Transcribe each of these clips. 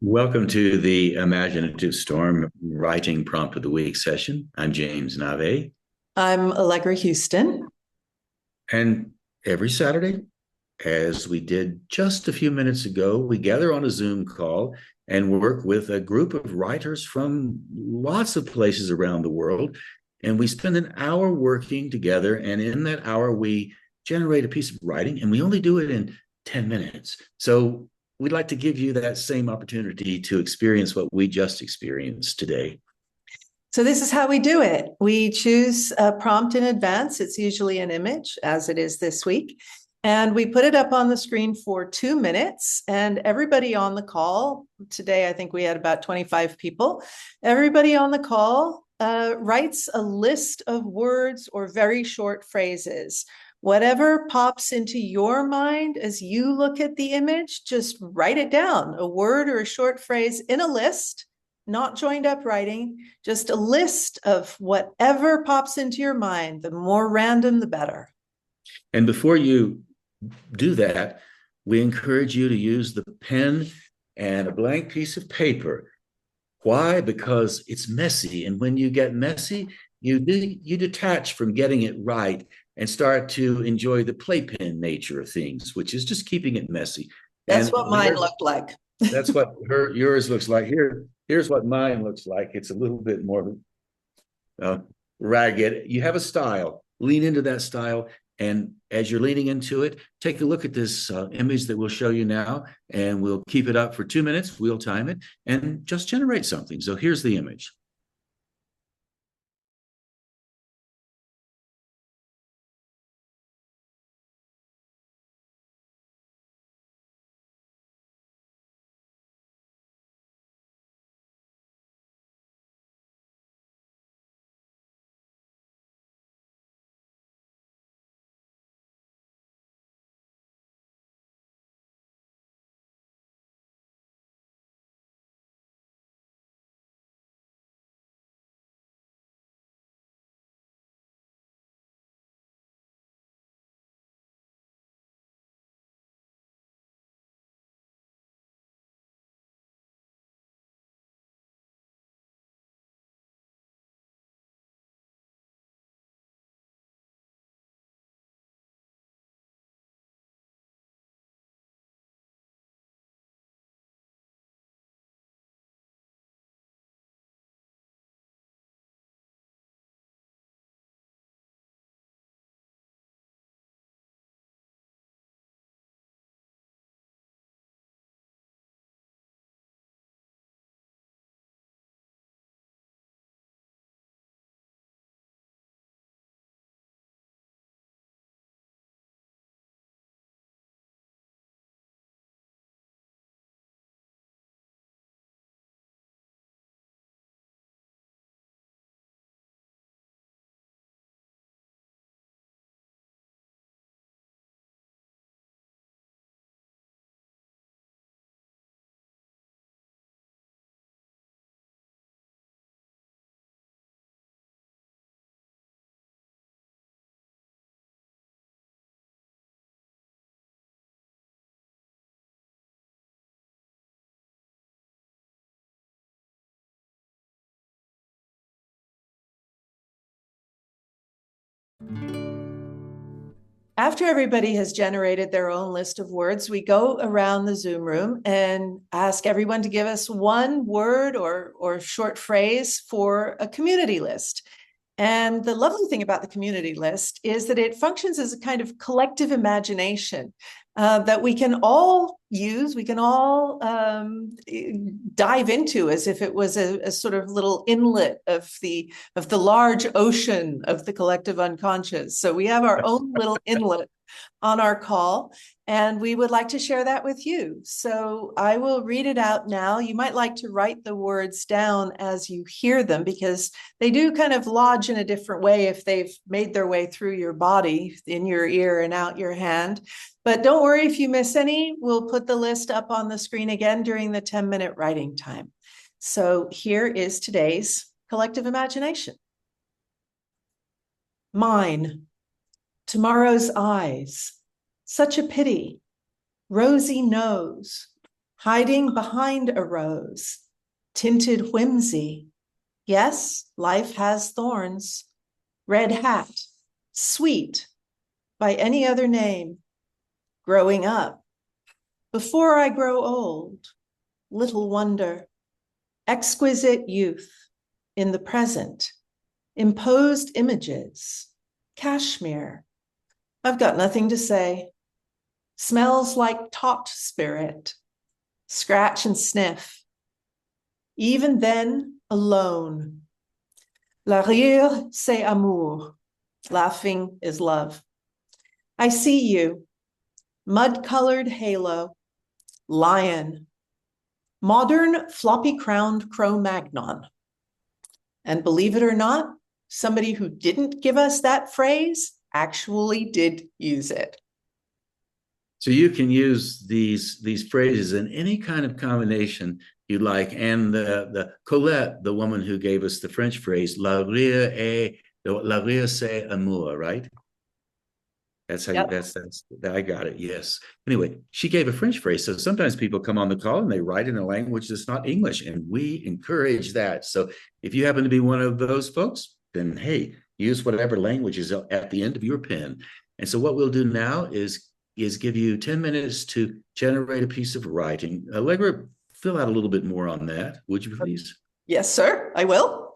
Welcome to the Imaginative Storm Writing Prompt of the Week session. I'm James Nave. I'm Allegra Houston. And every Saturday, as we did just a few minutes ago, we gather on a Zoom call and work with a group of writers from lots of places around the world. And we spend an hour working together. And in that hour, we generate a piece of writing, and we only do it in 10 minutes. So we'd like to give you that same opportunity to experience what we just experienced today. So this is how we do it. We choose a prompt in advance. It's usually an image, as it is this week. And we put it up on the screen for 2 minutes. And everybody on the call, today I think we had about 25 people, everybody on the call writes a list of words or very short phrases. Whatever pops into your mind as you look at the image, just write it down, a word or a short phrase in a list, not joined up writing, just a list of whatever pops into your mind. The more random, the better. And before you do that, we encourage you to use the pen and a blank piece of paper. Why? Because it's messy. And when you get messy, you detach from getting it right and start to enjoy the playpen nature of things, which is just keeping it messy. That's And what mine looked like. that's what yours looks like. Here's what mine looks like. It's a little bit more ragged. You have a style. Lean into that style. And as you're leaning into it, take a look at this image that we'll show you now, and we'll keep it up for 2 minutes. We'll time it and just generate something. So here's the image. After everybody has generated their own list of words, we go around the Zoom room and ask everyone to give us one word or short phrase for a community list. And the lovely thing about the community list is that it functions as a kind of collective imagination that we can all use, we can all dive into as if it was a sort of little inlet of the large ocean of the collective unconscious. So we have our own little inlet on our call, and we would like to share that with you. So I will read it out now. You might like to write the words down as you hear them, because they do kind of lodge in a different way if they've made their way through your body, in your ear and out your hand. But don't worry if you miss any. We'll put the list up on the screen again during the 10-minute writing time. So here is today's collective imagination. Mine. Tomorrow's eyes. Such a pity. rosy nose, hiding behind a rose, tinted whimsy. Yes, life has thorns. Red hat, sweet, by any other name. Growing up, before I grow old, little wonder. Exquisite youth in the present, imposed images, cashmere. I've got nothing to say. Smells like taut spirit, scratch and sniff. Even then, alone. La rire, c'est amour. Laughing is love. I see you, mud-colored halo, lion, modern floppy-crowned Cro-Magnon. And believe it or not, somebody who didn't give us that phrase actually did use it. So you can use these phrases in any kind of combination you like. And the Colette, the woman who gave us the French phrase, la rire c'est amour, right? That's how you, Yep. that's I got it. Yes. Anyway, she gave a French phrase. So sometimes people come on the call and they write in a language that's not English, and we encourage that. So if you happen to be one of those folks, then hey, use whatever language is at the end of your pen. And so what we'll do now is give you 10 minutes to generate a piece of writing. Allegra, fill out a little bit more on that, would you please? Yes, sir, I will.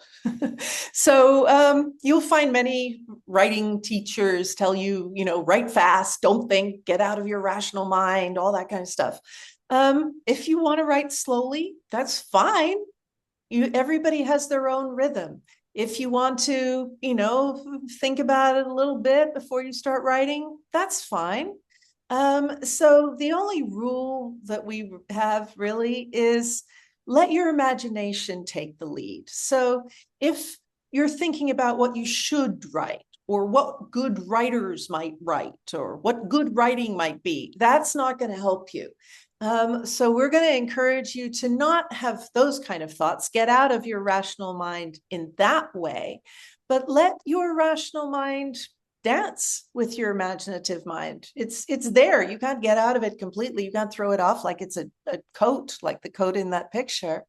So you'll find many writing teachers tell you, write fast, don't think, get out of your rational mind, all that kind of stuff. If you want to write slowly, that's fine. Everybody has their own rhythm. If you want to, think about it a little bit before you start writing, that's fine. So the only rule that we have really is let your imagination take the lead. So if you're thinking about what you should write, or what good writers might write, or what good writing might be, that's not going to help you. So we're going to encourage you to not have those kind of thoughts. Get out of your rational mind in that way, but let your rational mind dance with your imaginative mind. It's there. You can't get out of it completely. You can't throw it off like it's a coat, like the coat in that picture.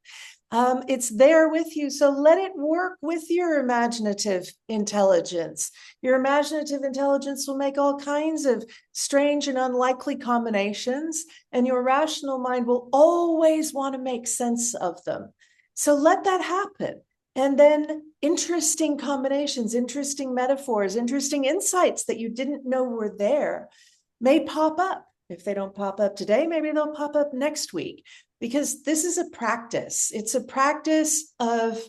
It's there with you. So let it work with your imaginative intelligence. Your imaginative intelligence will make all kinds of strange and unlikely combinations, and your rational mind will always want to make sense of them. So let that happen. And then interesting combinations, interesting metaphors, interesting insights that you didn't know were there may pop up. If they don't pop up today, maybe they'll pop up next week, because this is a practice. It's a practice of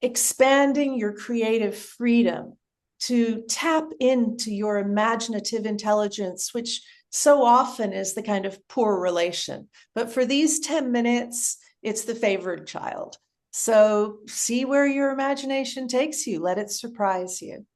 expanding your creative freedom to tap into your imaginative intelligence, which so often is the kind of poor relation. But for these 10 minutes, it's the favored child. So see where your imagination takes you. Let it surprise you.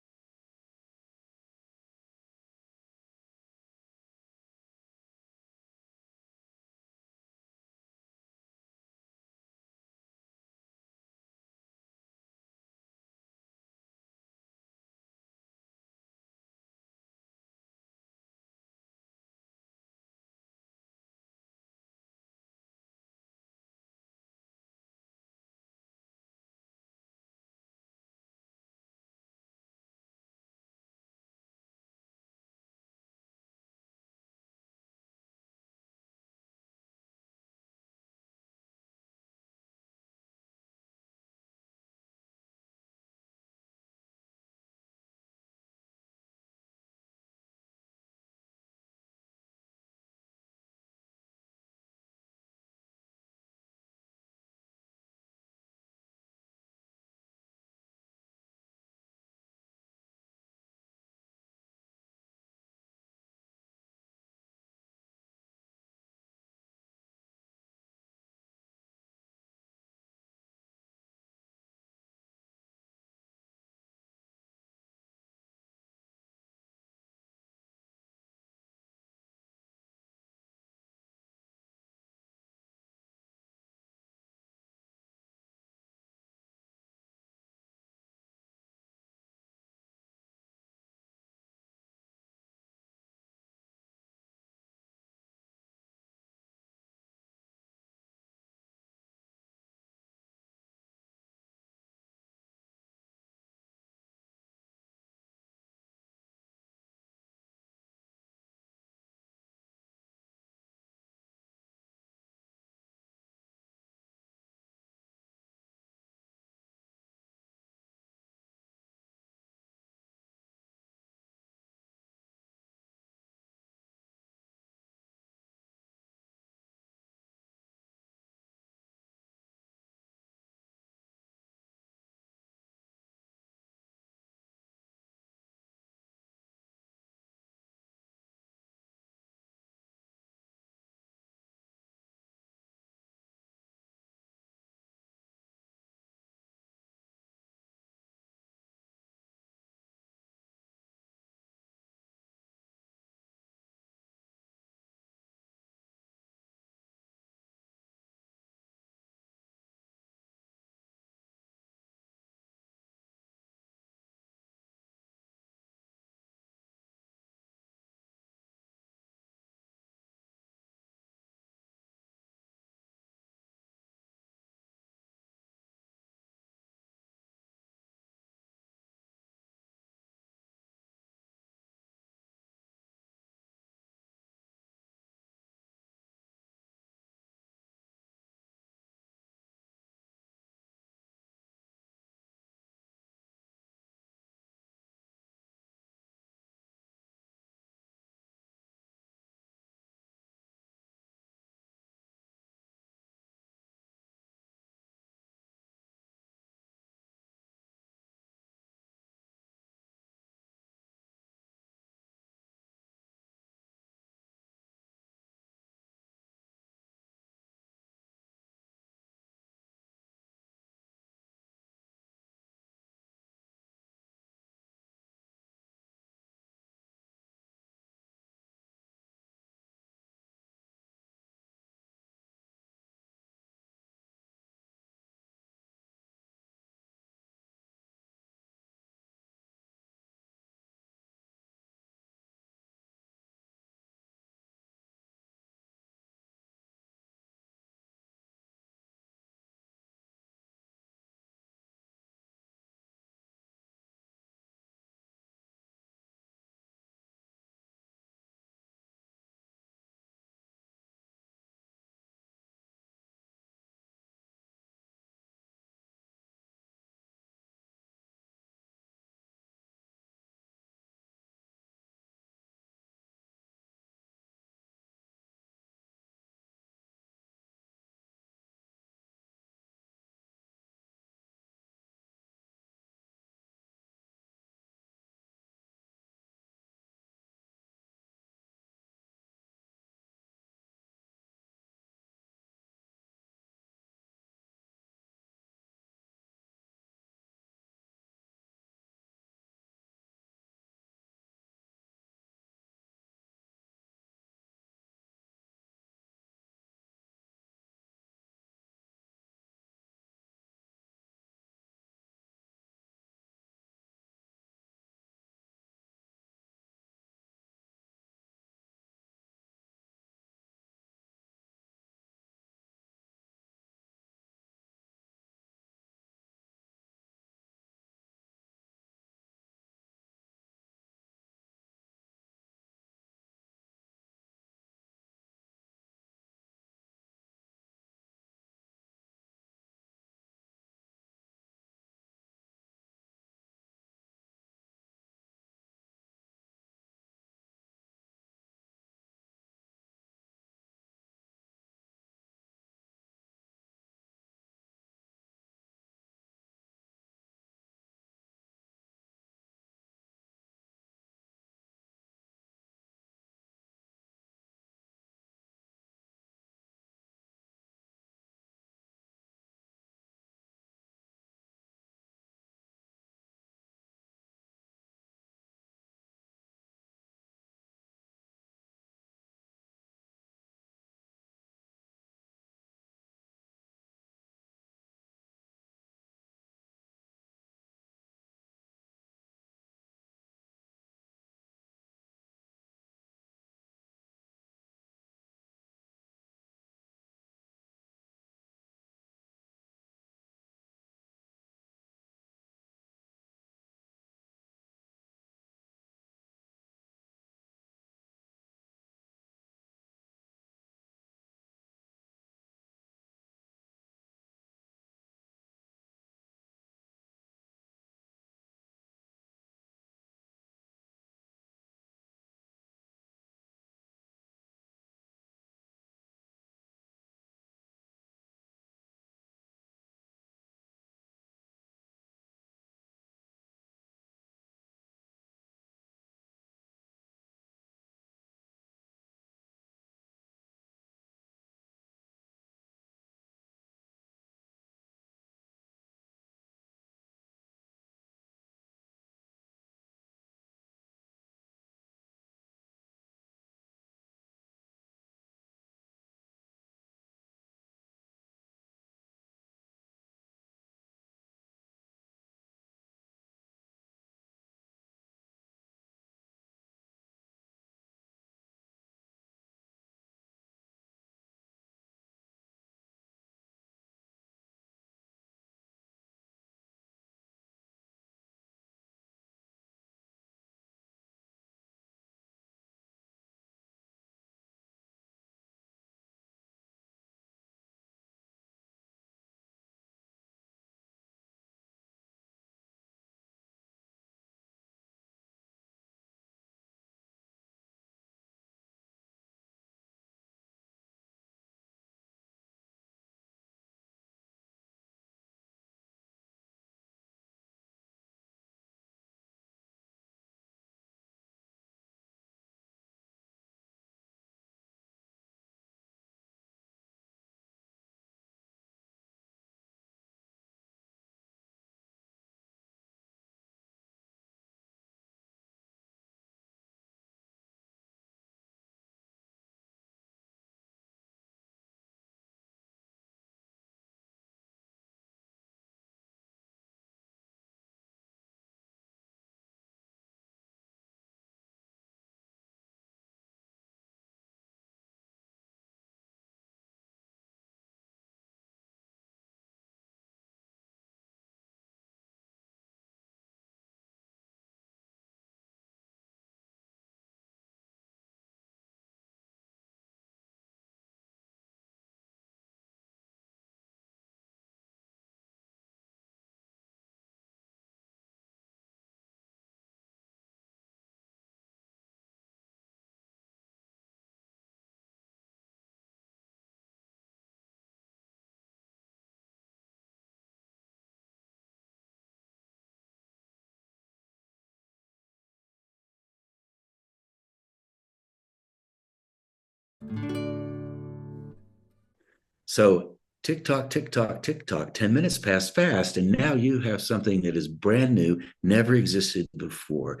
So tick tock, tick tock, tick tock, 10 minutes passed fast. And now you have something that is brand new, never existed before.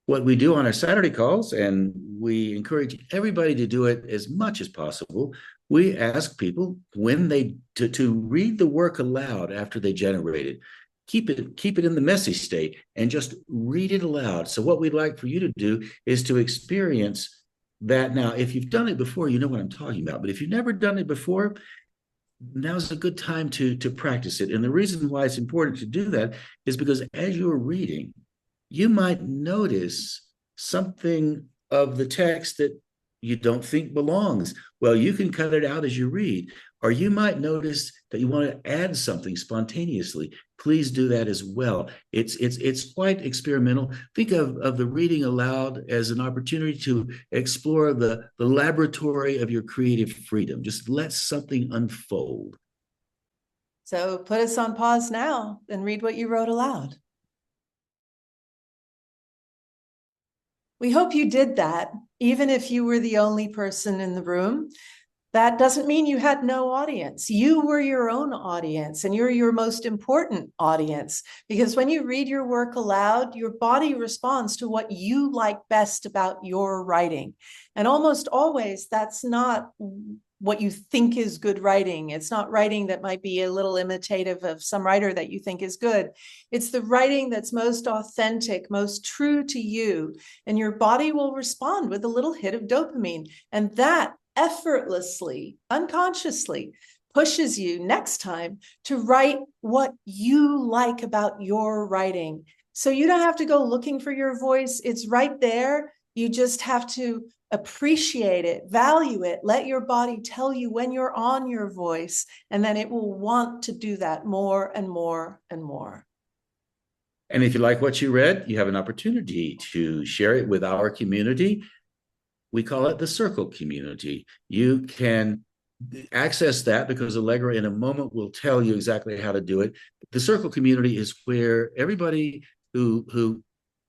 What we do on our Saturday calls, and we encourage everybody to do it as much as possible. We ask people when they to read the work aloud after they generate it. Keep it in the messy state and just read it aloud. So what we'd like for you to do is to experience that. Now, if you've done it before, you know what I'm talking about. But if you've never done it before, now's a good time to practice it. And the reason why it's important to do that is because as you're reading, you might notice something of the text that you don't think belongs. Well, you can cut it out as you read, or you might notice that you want to add something spontaneously. Please do that as well. It's quite experimental. Think of the reading aloud as an opportunity to explore the laboratory of your creative freedom. Just let something unfold. So put us on pause now and read what you wrote aloud. We hope you did that, even if you were the only person in the room. That doesn't mean you had no audience. You were your own audience, and you're your most important audience, because when you read your work aloud, your body responds to what you like best about your writing. And almost always, that's not what you think is good writing. It's not writing that might be a little imitative of some writer that you think is good. It's the writing that's most authentic, most true to you, and your body will respond with a little hit of dopamine. And that effortlessly, unconsciously pushes you next time to write what you like about your writing. So you don't have to go looking for your voice. It's right there. You just have to appreciate it, value it, let your body tell you when you're on your voice, and then it will want to do that more and more and more. And if you like what you read, you have an opportunity to share it with our community. We call it the Circle community. You can access that because Allegra in a moment will tell you exactly how to do it. The Circle community is where everybody who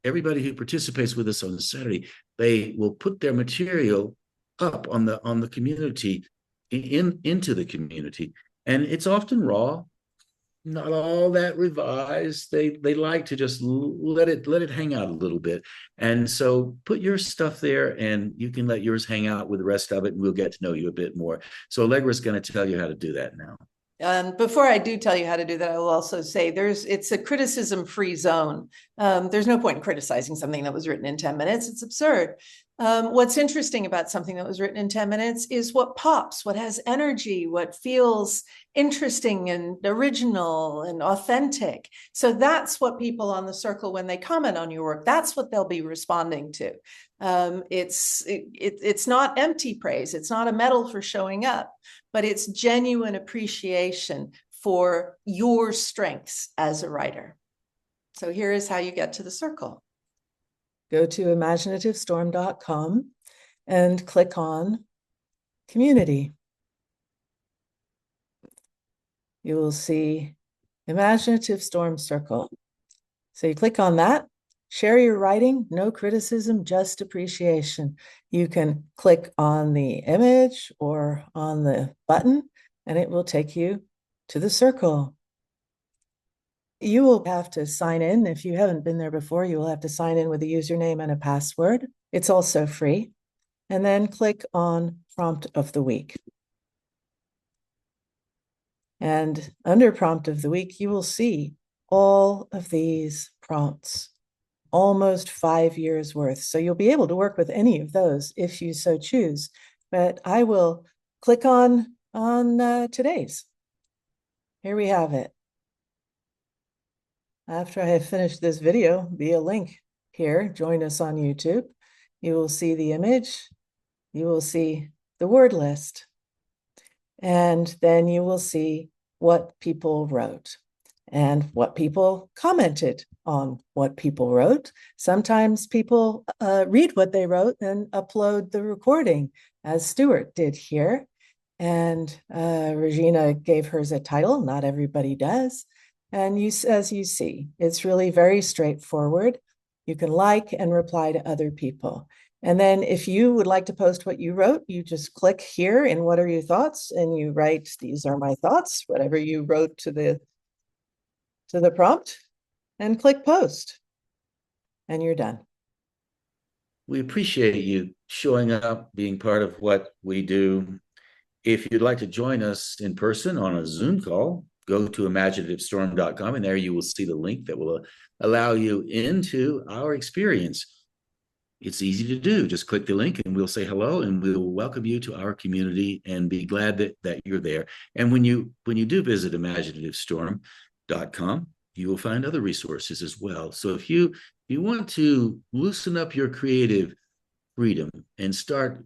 participates with us on Saturday, they will put their material up on the community, into the community. And it's often raw, not all that revised. They like to just let it hang out a little bit. And so put your stuff there, and you can let yours hang out with the rest of it, and we'll get to know you a bit more. So Allegra's going to tell you how to do that now. Before I do tell you how to do that, I will also say it's a criticism-free zone. There's no point in criticizing something that was written in 10 minutes. It's absurd. What's interesting about something that was written in 10 minutes is what pops, what has energy, what feels interesting and original and authentic. So that's what people on the Circle, when they comment on your work, that's what they'll be responding to. It's not empty praise. It's not a medal for showing up, but it's genuine appreciation for your strengths as a writer. So here is how you get to the Circle. Go to imaginativestorm.com and click on Community. You will see Imaginative Storm Circle. So you click on that. Share your writing, no criticism, just appreciation. You can click on the image or on the button, and it will take you to the Circle. You will have to sign in. If you haven't been there before, you will have to sign in with a username and a password. It's also free. And then click on Prompt of the Week. And under Prompt of the Week, you will see all of these prompts, almost 5 years worth. So you'll be able to work with any of those if you so choose. But I will click on today's. Here we have it. After I have finished this video via link here, join us on YouTube. You will see the image. You will see the word list. And then you will see what people wrote and what people commented on what people wrote. Sometimes people read what they wrote and upload the recording, as Stuart did here. And Regina gave hers a title. Not everybody does. And as you see, it's really very straightforward. You can like and reply to other people. And then if you would like to post what you wrote, you just click here in what are your thoughts, and you write, these are my thoughts, whatever you wrote to the prompt, and click post. And you're done. We appreciate you showing up, being part of what we do. If you'd like to join us in person on a Zoom call, go to imaginativestorm.com, and there you will see the link that will allow you into our experience. It's easy to do. Just click the link and we'll say hello, and we'll welcome you to our community and be glad that you're there. And when you do visit imaginativestorm.com, you will find other resources as well. So if you want to loosen up your creative freedom and start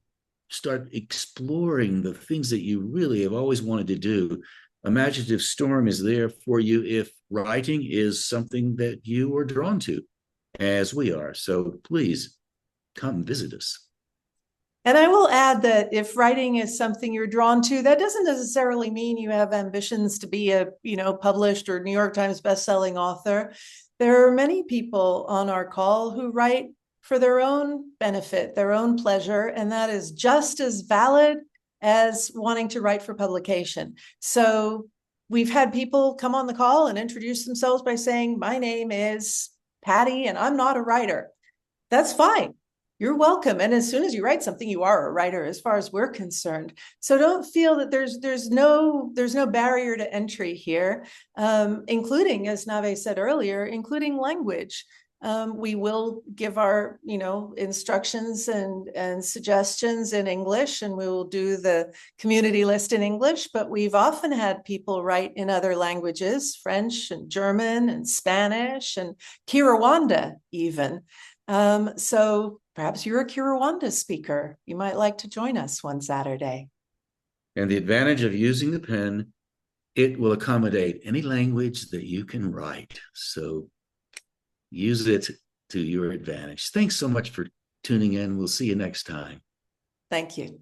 exploring the things that you really have always wanted to do, Imaginative Storm is there for you if writing is something that you are drawn to, as we are. So please come visit us. And I will add that if writing is something you're drawn to, that doesn't necessarily mean you have ambitions to be a, published or New York Times bestselling author. There are many people on our call who write for their own benefit, their own pleasure, and that is just as valid as wanting to write for publication. So we've had people come on the call and introduce themselves by saying, my name is Patty and I'm not a writer. That's fine. You're welcome. And as soon as you write something, you are a writer, as far as we're concerned. So don't feel that there's no barrier to entry here, including, as Nave said earlier, including language. We will give our instructions and suggestions in English, and we will do the community list in English, but we've often had people write in other languages, French and German and Spanish and Kinyarwanda even. So perhaps you're a Kinyarwanda speaker. You might like to join us one Saturday. And the advantage of using the pen, it will accommodate any language that you can write. So use it to your advantage. Thanks so much for tuning in. We'll see you next time. Thank you.